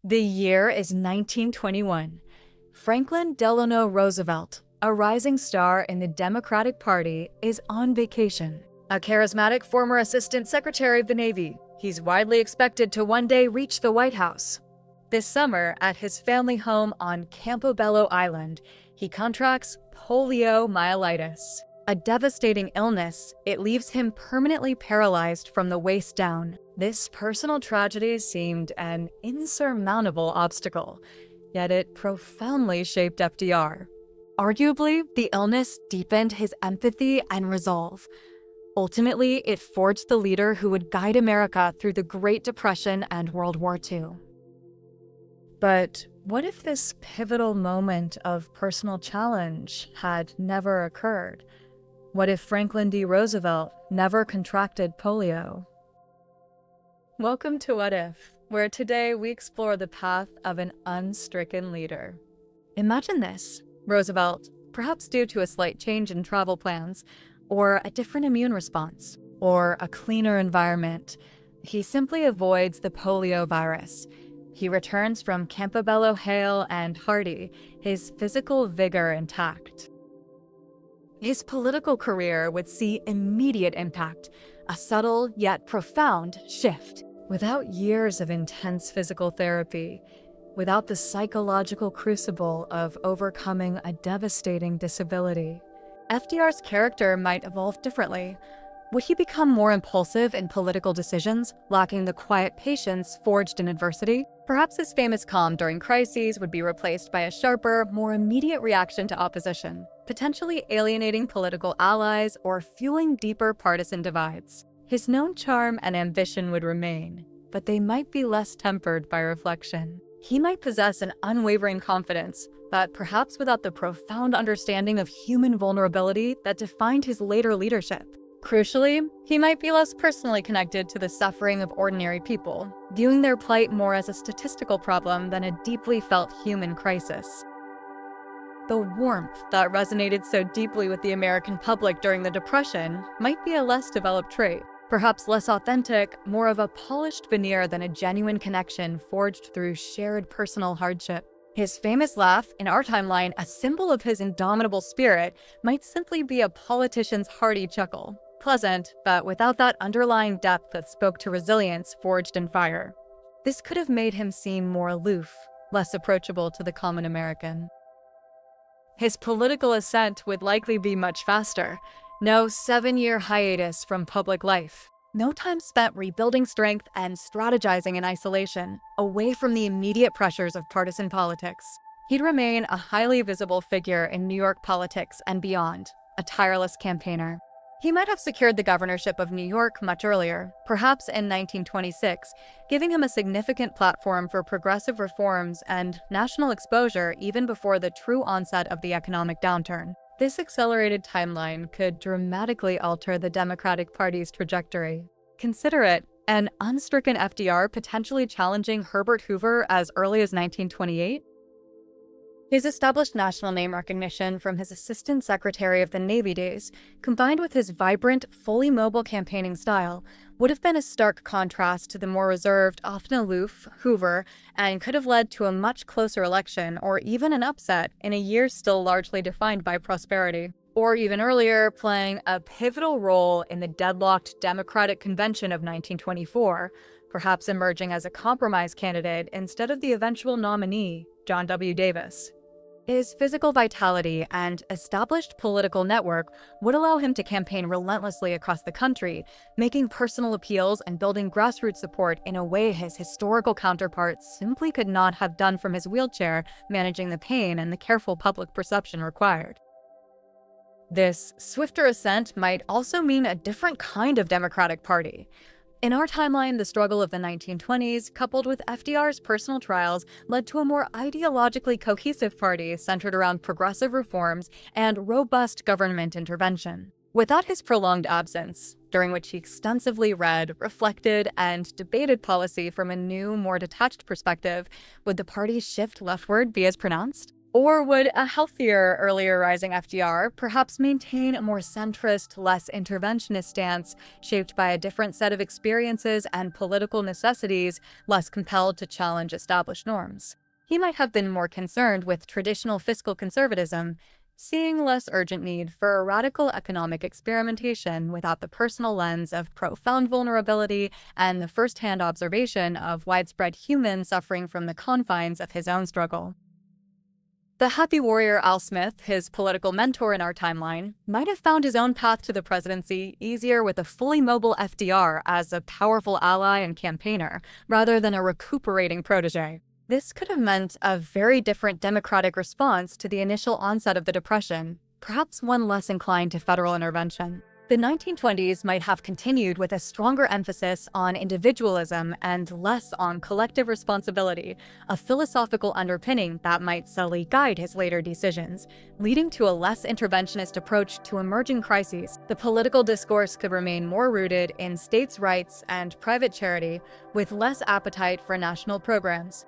The year is 1921. Franklin Delano Roosevelt, a rising star in the Democratic Party, is on vacation. A charismatic former Assistant Secretary of the Navy, he's widely expected to one day reach the White House. This summer, at his family home on Campobello Island, he contracts poliomyelitis. A devastating illness, it leaves him permanently paralyzed from the waist down. This personal tragedy seemed an insurmountable obstacle, yet it profoundly shaped FDR. Arguably, the illness deepened his empathy and resolve. Ultimately, it forged the leader who would guide America through the Great Depression and World War II. But what if this pivotal moment of personal challenge had never occurred? What if Franklin D. Roosevelt never contracted polio? Welcome to What If, where today we explore the path of an unstricken leader. Imagine this: Roosevelt, perhaps due to a slight change in travel plans, or a different immune response, or a cleaner environment, he simply avoids the polio virus. He returns from Campobello hale and hearty, his physical vigor intact. His political career would see immediate impact, a subtle yet profound shift. Without years of intense physical therapy, without the psychological crucible of overcoming a devastating disability, FDR's character might evolve differently. Would he become more impulsive in political decisions, lacking the quiet patience forged in adversity? Perhaps his famous calm during crises would be replaced by a sharper, more immediate reaction to opposition, potentially alienating political allies or fueling deeper partisan divides. His known charm and ambition would remain, but they might be less tempered by reflection. He might possess an unwavering confidence, but perhaps without the profound understanding of human vulnerability that defined his later leadership. Crucially, he might be less personally connected to the suffering of ordinary people, viewing their plight more as a statistical problem than a deeply felt human crisis. The warmth that resonated so deeply with the American public during the Depression might be a less developed trait, perhaps less authentic, more of a polished veneer than a genuine connection forged through shared personal hardship. His famous laugh, in our timeline a symbol of his indomitable spirit, might simply be a politician's hearty chuckle. Pleasant, but without that underlying depth that spoke to resilience forged in fire. This could have made him seem more aloof, less approachable to the common American. His political ascent would likely be much faster. No 7-year hiatus from public life. No time spent rebuilding strength and strategizing in isolation, away from the immediate pressures of partisan politics. He'd remain a highly visible figure in New York politics and beyond, a tireless campaigner. He might have secured the governorship of New York much earlier, perhaps in 1926, giving him a significant platform for progressive reforms and national exposure even before the true onset of the economic downturn. This accelerated timeline could dramatically alter the Democratic Party's trajectory. Consider it: an unstricken FDR potentially challenging Herbert Hoover as early as 1928? His established national name recognition from his Assistant Secretary of the Navy days, combined with his vibrant, fully mobile campaigning style, would have been a stark contrast to the more reserved, often aloof, Hoover, and could have led to a much closer election or even an upset in a year still largely defined by prosperity. Or even earlier, playing a pivotal role in the deadlocked Democratic Convention of 1924, perhaps emerging as a compromise candidate instead of the eventual nominee, John W. Davis. His physical vitality and established political network would allow him to campaign relentlessly across the country, making personal appeals and building grassroots support in a way his historical counterparts simply could not have done from his wheelchair, managing the pain and the careful public perception required. This swifter ascent might also mean a different kind of Democratic Party. In our timeline, the struggle of the 1920s, coupled with FDR's personal trials, led to a more ideologically cohesive party centered around progressive reforms and robust government intervention. Without his prolonged absence, during which he extensively read, reflected, and debated policy from a new, more detached perspective, would the party's shift leftward be as pronounced? Or would a healthier, earlier rising FDR perhaps maintain a more centrist, less interventionist stance, shaped by a different set of experiences and political necessities, less compelled to challenge established norms? He might have been more concerned with traditional fiscal conservatism, seeing less urgent need for a radical economic experimentation without the personal lens of profound vulnerability and the first-hand observation of widespread human suffering from the confines of his own struggle. The happy warrior Al Smith, his political mentor in our timeline, might have found his own path to the presidency easier with a fully mobile FDR as a powerful ally and campaigner, rather than a recuperating protege. This could have meant a very different democratic response to the initial onset of the Depression, perhaps one less inclined to federal intervention. The 1920s might have continued with a stronger emphasis on individualism and less on collective responsibility, a philosophical underpinning that might subtly guide his later decisions, leading to a less interventionist approach to emerging crises. The political discourse could remain more rooted in states' rights and private charity, with less appetite for national programs.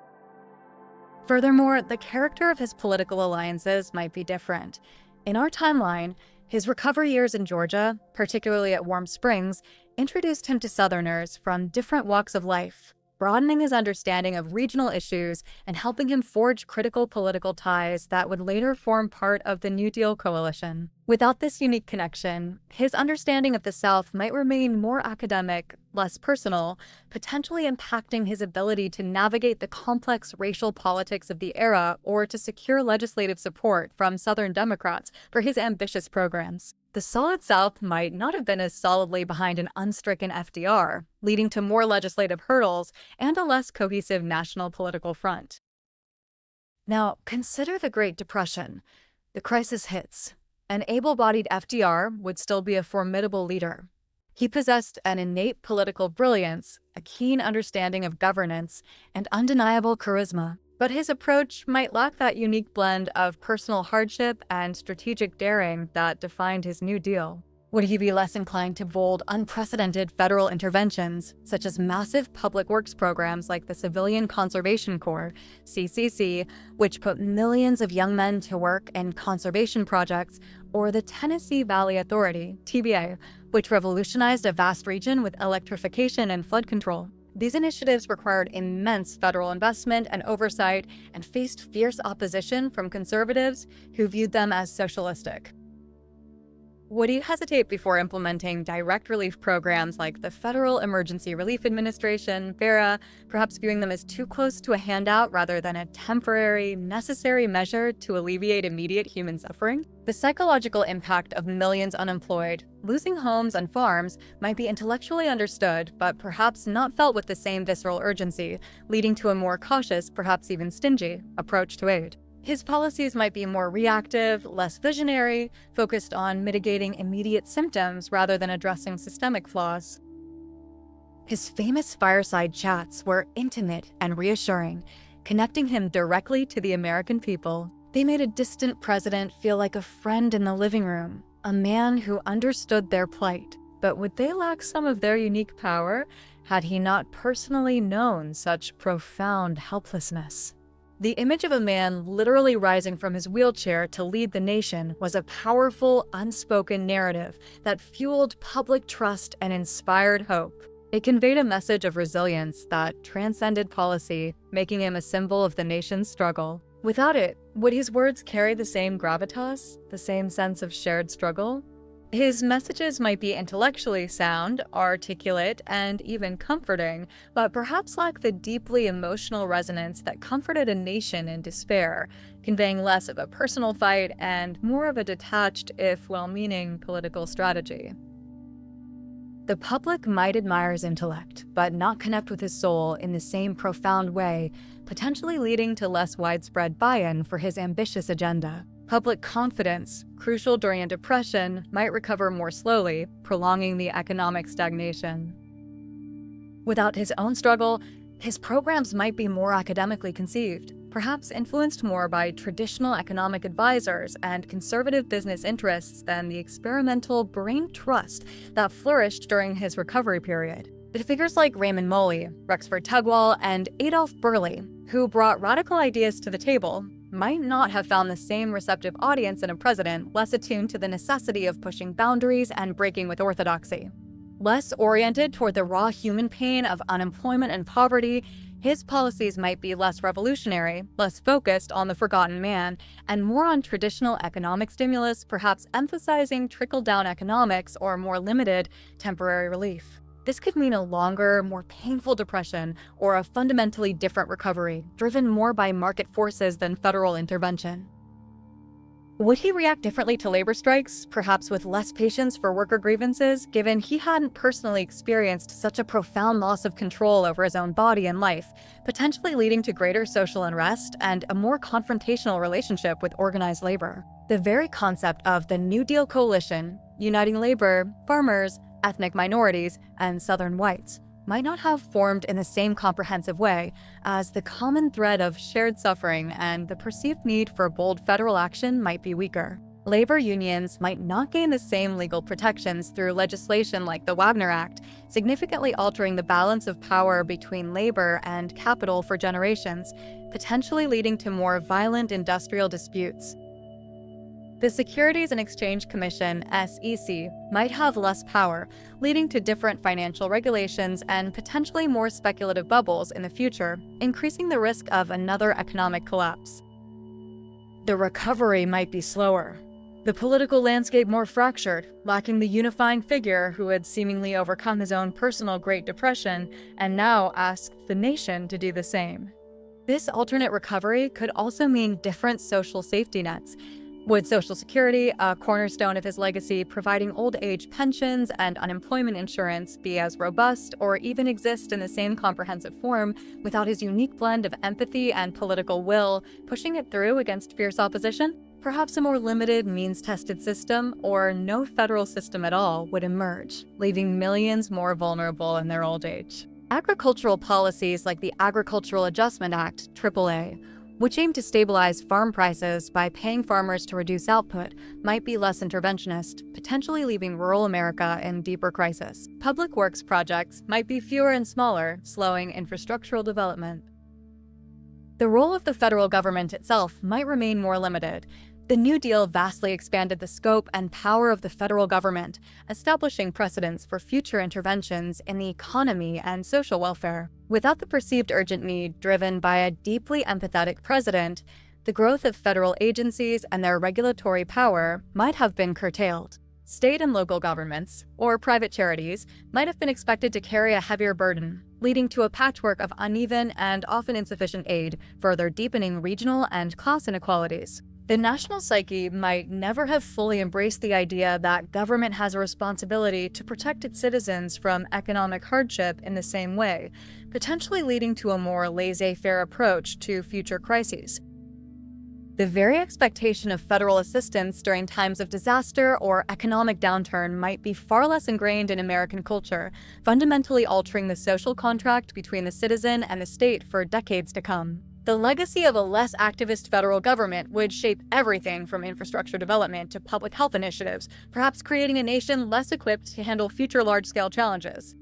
Furthermore, the character of his political alliances might be different. In our timeline, his recovery years in Georgia, particularly at Warm Springs, introduced him to Southerners from different walks of life, broadening his understanding of regional issues and helping him forge critical political ties that would later form part of the New Deal coalition. Without this unique connection, his understanding of the South might remain more academic, less personal, potentially impacting his ability to navigate the complex racial politics of the era or to secure legislative support from Southern Democrats for his ambitious programs. The Solid South might not have been as solidly behind an unstricken FDR, leading to more legislative hurdles and a less cohesive national political front. Now, consider the Great Depression. The crisis hits. An able-bodied FDR would still be a formidable leader. He possessed an innate political brilliance, a keen understanding of governance, and undeniable charisma. But his approach might lack that unique blend of personal hardship and strategic daring that defined his New Deal. Would he be less inclined to bold, unprecedented federal interventions, such as massive public works programs like the Civilian Conservation Corps, CCC, which put millions of young men to work in conservation projects, or the Tennessee Valley Authority, TVA, which revolutionized a vast region with electrification and flood control? These initiatives required immense federal investment and oversight and faced fierce opposition from conservatives who viewed them as socialistic. Would he hesitate before implementing direct relief programs like the Federal Emergency Relief Administration, FERA, perhaps viewing them as too close to a handout rather than a temporary, necessary measure to alleviate immediate human suffering? The psychological impact of millions unemployed, losing homes and farms, might be intellectually understood, but perhaps not felt with the same visceral urgency, leading to a more cautious, perhaps even stingy, approach to aid. His policies might be more reactive, less visionary, focused on mitigating immediate symptoms rather than addressing systemic flaws. His famous fireside chats were intimate and reassuring, connecting him directly to the American people. They made a distant president feel like a friend in the living room, a man who understood their plight. But would they lack some of their unique power had he not personally known such profound helplessness? The image of a man literally rising from his wheelchair to lead the nation was a powerful, unspoken narrative that fueled public trust and inspired hope. It conveyed a message of resilience that transcended policy, making him a symbol of the nation's struggle. Without it, would his words carry the same gravitas, the same sense of shared struggle? His messages might be intellectually sound, articulate, and even comforting, but perhaps lack the deeply emotional resonance that comforted a nation in despair, conveying less of a personal fight and more of a detached, if well-meaning, political strategy. The public might admire his intellect, but not connect with his soul in the same profound way, potentially leading to less widespread buy-in for his ambitious agenda. Public confidence, crucial during a depression, might recover more slowly, prolonging the economic stagnation. Without his own struggle, his programs might be more academically conceived, perhaps influenced more by traditional economic advisors and conservative business interests than the experimental brain trust that flourished during his recovery period. But figures like Raymond Moley, Rexford Tugwell, and Adolph Burley, who brought radical ideas to the table, might not have found the same receptive audience in a president less attuned to the necessity of pushing boundaries and breaking with orthodoxy. Less oriented toward the raw human pain of unemployment and poverty, his policies might be less revolutionary, less focused on the forgotten man, and more on traditional economic stimulus, perhaps emphasizing trickle-down economics or more limited temporary relief. This could mean a longer, more painful depression or a fundamentally different recovery, driven more by market forces than federal intervention. Would he react differently to labor strikes, perhaps with less patience for worker grievances, given he hadn't personally experienced such a profound loss of control over his own body and life, potentially leading to greater social unrest and a more confrontational relationship with organized labor? The very concept of the New Deal coalition, uniting labor, farmers, ethnic minorities, and Southern whites, might not have formed in the same comprehensive way, as the common thread of shared suffering and the perceived need for bold federal action might be weaker. Labor unions might not gain the same legal protections through legislation like the Wagner Act, significantly altering the balance of power between labor and capital for generations, potentially leading to more violent industrial disputes. The Securities and Exchange Commission, SEC, might have less power, leading to different financial regulations and potentially more speculative bubbles in the future, increasing the risk of another economic collapse. The recovery might be slower. The political landscape more fractured, lacking the unifying figure who had seemingly overcome his own personal Great Depression and now asked the nation to do the same. This alternate recovery could also mean different social safety nets. Would Social Security, a cornerstone of his legacy, providing old-age pensions and unemployment insurance, be as robust or even exist in the same comprehensive form without his unique blend of empathy and political will, pushing it through against fierce opposition? Perhaps a more limited, means-tested system, or no federal system at all, would emerge, leaving millions more vulnerable in their old age. Agricultural policies like the Agricultural Adjustment Act, AAA, which aim to stabilize farm prices by paying farmers to reduce output, might be less interventionist, potentially leaving rural America in deeper crisis. Public works projects might be fewer and smaller, slowing infrastructural development. The role of the federal government itself might remain more limited. The New Deal vastly expanded the scope and power of the federal government, establishing precedents for future interventions in the economy and social welfare. Without the perceived urgent need driven by a deeply empathetic president, the growth of federal agencies and their regulatory power might have been curtailed. State and local governments, or private charities, might have been expected to carry a heavier burden, leading to a patchwork of uneven and often insufficient aid, further deepening regional and class inequalities. The national psyche might never have fully embraced the idea that government has a responsibility to protect its citizens from economic hardship in the same way, potentially leading to a more laissez-faire approach to future crises. The very expectation of federal assistance during times of disaster or economic downturn might be far less ingrained in American culture, fundamentally altering the social contract between the citizen and the state for decades to come. The legacy of a less activist federal government would shape everything from infrastructure development to public health initiatives, perhaps creating a nation less equipped to handle future large-scale challenges.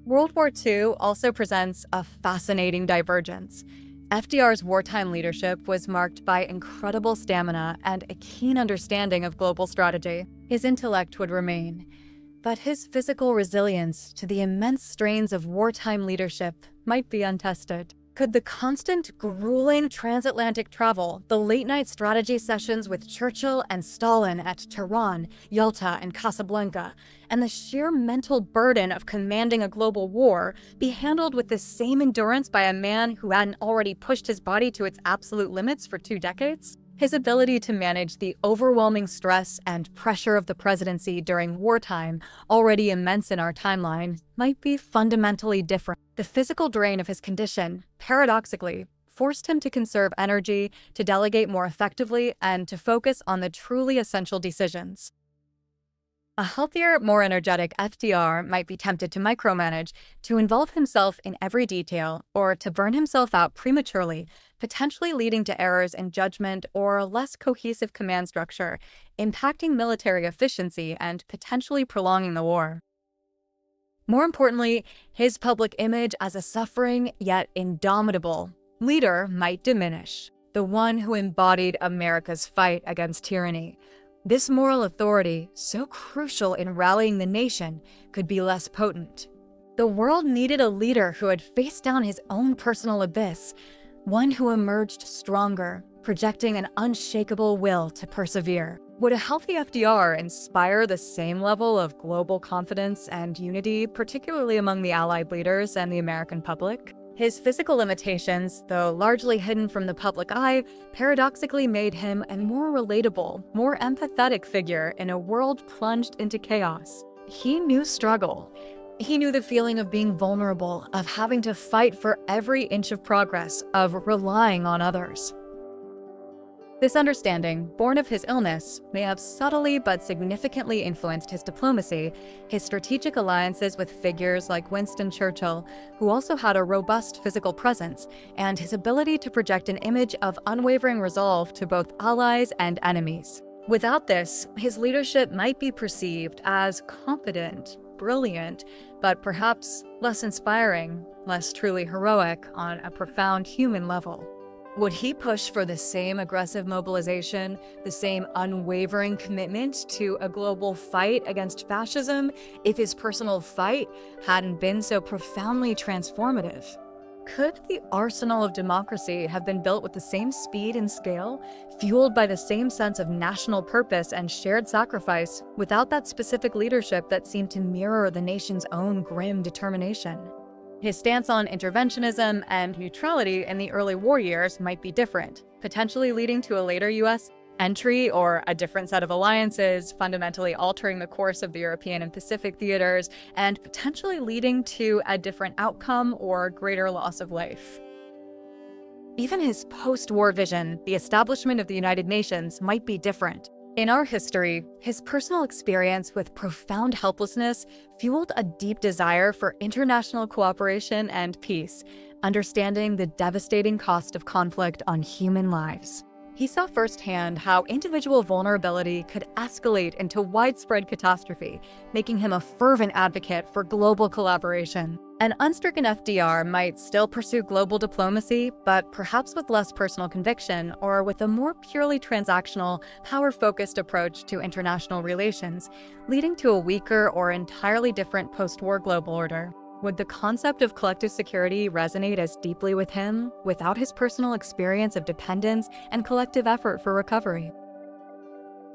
World War II also presents a fascinating divergence. FDR's wartime leadership was marked by incredible stamina and a keen understanding of global strategy. His intellect would remain, but his physical resilience to the immense strains of wartime leadership might be untested. Could the constant, grueling transatlantic travel, the late-night strategy sessions with Churchill and Stalin at Tehran, Yalta, and Casablanca, and the sheer mental burden of commanding a global war be handled with the same endurance by a man who hadn't already pushed his body to its absolute limits for 2 decades? His ability to manage the overwhelming stress and pressure of the presidency during wartime, already immense in our timeline, might be fundamentally different. The physical drain of his condition, paradoxically, forced him to conserve energy, to delegate more effectively, and to focus on the truly essential decisions. A healthier, more energetic FDR might be tempted to micromanage, to involve himself in every detail, or to burn himself out prematurely, potentially leading to errors in judgment or a less cohesive command structure, impacting military efficiency and potentially prolonging the war. More importantly, his public image as a suffering yet indomitable leader might diminish. the one who embodied America's fight against tyranny. This moral authority, so crucial in rallying the nation, could be less potent. The world needed a leader who had faced down his own personal abyss, one who emerged stronger, projecting an unshakable will to persevere. Would a healthy FDR inspire the same level of global confidence and unity, particularly among the Allied leaders and the American public? His physical limitations, though largely hidden from the public eye, paradoxically made him a more relatable, more empathetic figure in a world plunged into chaos. He knew struggle. He knew the feeling of being vulnerable, of having to fight for every inch of progress, of relying on others. This understanding, born of his illness, may have subtly but significantly influenced his diplomacy, his strategic alliances with figures like Winston Churchill, who also had a robust physical presence, and his ability to project an image of unwavering resolve to both allies and enemies. Without this, his leadership might be perceived as competent, brilliant, but perhaps less inspiring, less truly heroic on a profound human level. Would he push for the same aggressive mobilization, the same unwavering commitment to a global fight against fascism if his personal fight hadn't been so profoundly transformative? Could the arsenal of democracy have been built with the same speed and scale, fueled by the same sense of national purpose and shared sacrifice, without that specific leadership that seemed to mirror the nation's own grim determination? His stance on interventionism and neutrality in the early war years might be different, potentially leading to a later U.S. entry or a different set of alliances, fundamentally altering the course of the European and Pacific theaters, and potentially leading to a different outcome or greater loss of life. Even his post-war vision, the establishment of the United Nations, might be different. In our history, his personal experience with profound helplessness fueled a deep desire for international cooperation and peace, understanding the devastating cost of conflict on human lives. He saw firsthand how individual vulnerability could escalate into widespread catastrophe, making him a fervent advocate for global collaboration. An unstricken FDR might still pursue global diplomacy, but perhaps with less personal conviction or with a more purely transactional, power-focused approach to international relations, leading to a weaker or entirely different post-war global order. Would the concept of collective security resonate as deeply with him without his personal experience of dependence and collective effort for recovery?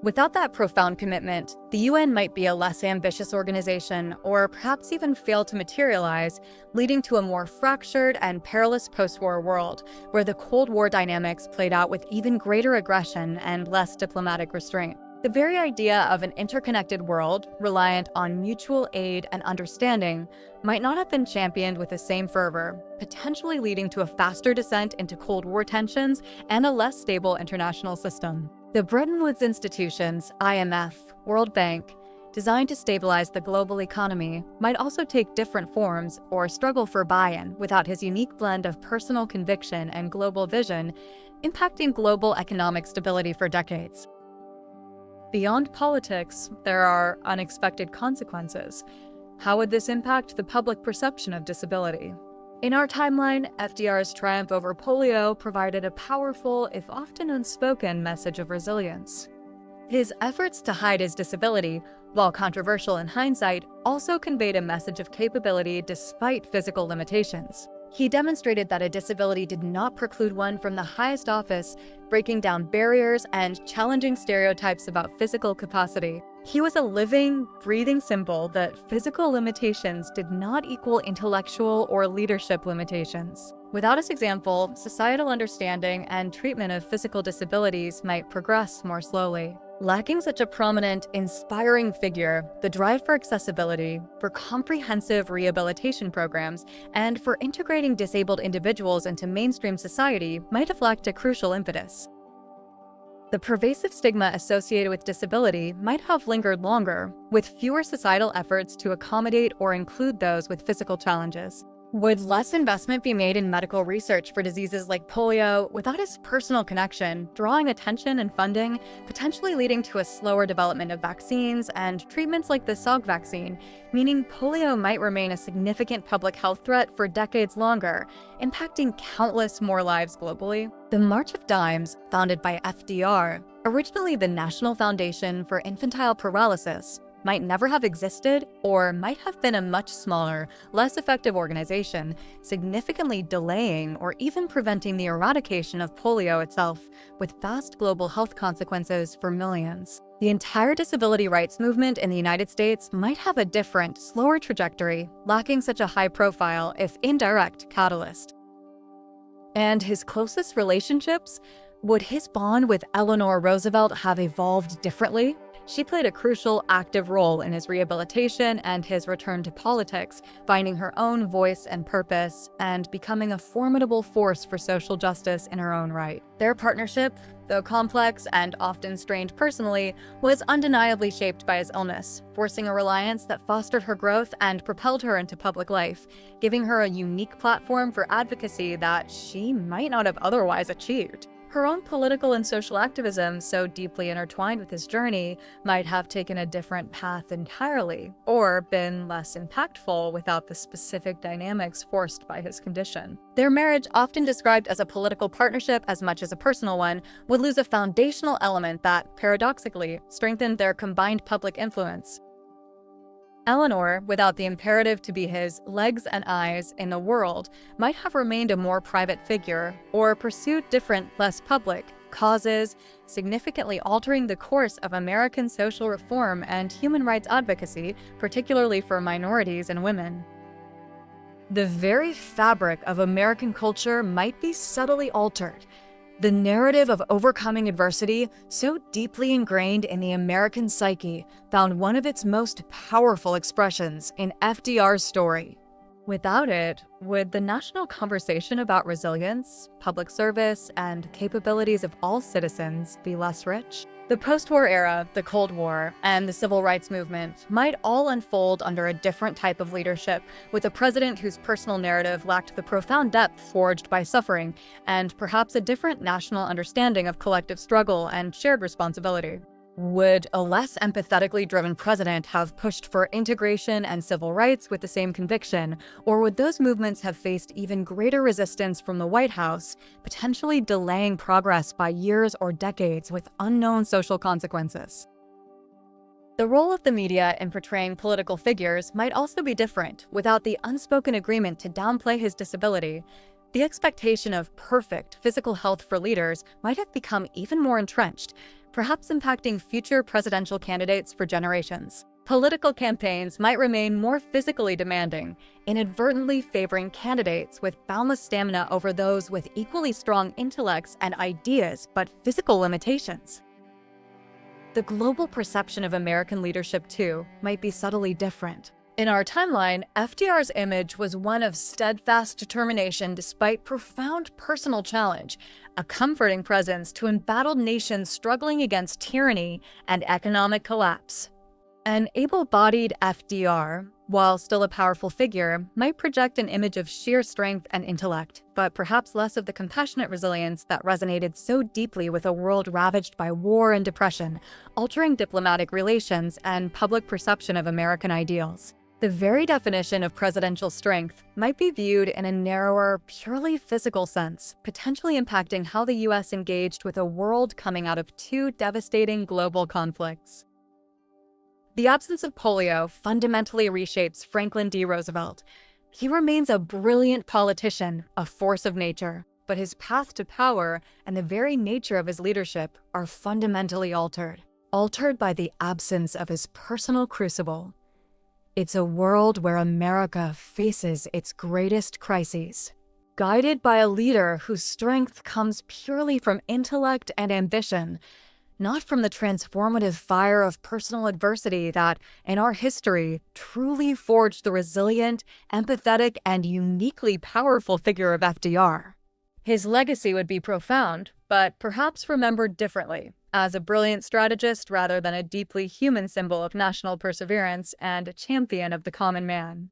Without that profound commitment, the UN might be a less ambitious organization or perhaps even fail to materialize, leading to a more fractured and perilous post-war world where the Cold War dynamics played out with even greater aggression and less diplomatic restraint. The very idea of an interconnected world, reliant on mutual aid and understanding, might not have been championed with the same fervor, potentially leading to a faster descent into Cold War tensions and a less stable international system. The Bretton Woods institutions, IMF, World Bank, designed to stabilize the global economy, might also take different forms or struggle for buy-in without his unique blend of personal conviction and global vision, impacting global economic stability for decades. Beyond politics, there are unexpected consequences. How would this impact the public perception of disability? In our timeline, FDR's triumph over polio provided a powerful, if often unspoken, message of resilience. His efforts to hide his disability, while controversial in hindsight, also conveyed a message of capability despite physical limitations. He demonstrated that a disability did not preclude one from the highest office, breaking down barriers and challenging stereotypes about physical capacity. He was a living, breathing symbol that physical limitations did not equal intellectual or leadership limitations. Without his example, societal understanding and treatment of physical disabilities might progress more slowly. Lacking such a prominent, inspiring figure, the drive for accessibility, for comprehensive rehabilitation programs, and for integrating disabled individuals into mainstream society might have lacked a crucial impetus. The pervasive stigma associated with disability might have lingered longer, with fewer societal efforts to accommodate or include those with physical challenges. Would less investment be made in medical research for diseases like polio without his personal connection, drawing attention and funding, potentially leading to a slower development of vaccines and treatments like the Salk vaccine, meaning polio might remain a significant public health threat for decades longer, impacting countless more lives globally? The March of Dimes, founded by FDR, originally the National Foundation for Infantile Paralysis, might never have existed or might have been a much smaller, less effective organization, significantly delaying or even preventing the eradication of polio itself, with vast global health consequences for millions. The entire disability rights movement in the United States might have a different, slower trajectory, lacking such a high profile, if indirect, catalyst. And his closest relationships? Would his bond with Eleanor Roosevelt have evolved differently? She played a crucial, active role in his rehabilitation and his return to politics, finding her own voice and purpose, and becoming a formidable force for social justice in her own right. Their partnership, though complex and often strained personally, was undeniably shaped by his illness, forcing a reliance that fostered her growth and propelled her into public life, giving her a unique platform for advocacy that she might not have otherwise achieved. Her own political and social activism, so deeply intertwined with his journey, might have taken a different path entirely, or been less impactful without the specific dynamics forced by his condition. Their marriage, often described as a political partnership as much as a personal one, would lose a foundational element that, paradoxically, strengthened their combined public influence. Eleanor, without the imperative to be his legs and eyes in the world, might have remained a more private figure or pursued different, less public causes, significantly altering the course of American social reform and human rights advocacy, particularly for minorities and women. The very fabric of American culture might be subtly altered. The narrative of overcoming adversity, so deeply ingrained in the American psyche, found one of its most powerful expressions in FDR's story. Without it, would the national conversation about resilience, public service, and capabilities of all citizens be less rich? The post-war era, the Cold War, and the civil rights movement might all unfold under a different type of leadership, with a president whose personal narrative lacked the profound depth forged by suffering, and perhaps a different national understanding of collective struggle and shared responsibility. Would a less empathetically driven president have pushed for integration and civil rights with the same conviction, or would those movements have faced even greater resistance from the White House, potentially delaying progress by years or decades with unknown social consequences? The role of the media in portraying political figures might also be different, without the unspoken agreement to downplay his disability. The expectation of perfect physical health for leaders might have become even more entrenched, perhaps impacting future presidential candidates for generations. Political campaigns might remain more physically demanding, inadvertently favoring candidates with boundless stamina over those with equally strong intellects and ideas but physical limitations. The global perception of American leadership, too, might be subtly different. In our timeline, FDR's image was one of steadfast determination despite profound personal challenge, a comforting presence to embattled nations struggling against tyranny and economic collapse. An able-bodied FDR, while still a powerful figure, might project an image of sheer strength and intellect, but perhaps less of the compassionate resilience that resonated so deeply with a world ravaged by war and depression, altering diplomatic relations and public perception of American ideals. The very definition of presidential strength might be viewed in a narrower, purely physical sense, potentially impacting how the U.S. engaged with a world coming out of two devastating global conflicts. The absence of polio fundamentally reshapes Franklin D. Roosevelt. He remains a brilliant politician, a force of nature, but his path to power and the very nature of his leadership are fundamentally altered by the absence of his personal crucible. It's a world where America faces its greatest crises, guided by a leader whose strength comes purely from intellect and ambition, not from the transformative fire of personal adversity that, in our history, truly forged the resilient, empathetic, and uniquely powerful figure of FDR. His legacy would be profound, but perhaps remembered differently, as a brilliant strategist rather than a deeply human symbol of national perseverance and a champion of the common man.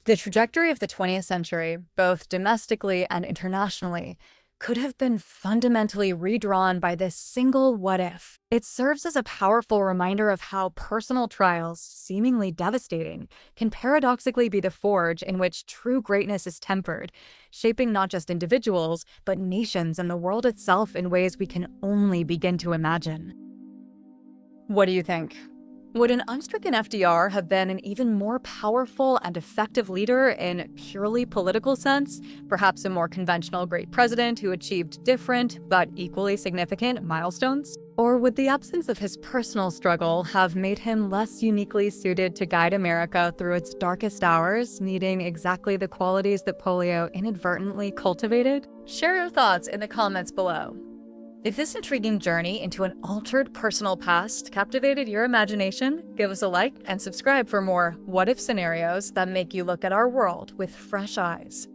The trajectory of the 20th century, both domestically and internationally, could have been fundamentally redrawn by this single what if. It serves as a powerful reminder of how personal trials, seemingly devastating, can paradoxically be the forge in which true greatness is tempered, shaping not just individuals, but nations and the world itself in ways we can only begin to imagine. What do you think? Would an unstricken FDR have been an even more powerful and effective leader in purely political sense, perhaps a more conventional great president who achieved different but equally significant milestones? Or would the absence of his personal struggle have made him less uniquely suited to guide America through its darkest hours, needing exactly the qualities that Polio inadvertently cultivated? Share your thoughts in the comments below. If this intriguing journey into an altered personal past captivated your imagination, give us a like and subscribe for more what-if scenarios that make you look at our world with fresh eyes.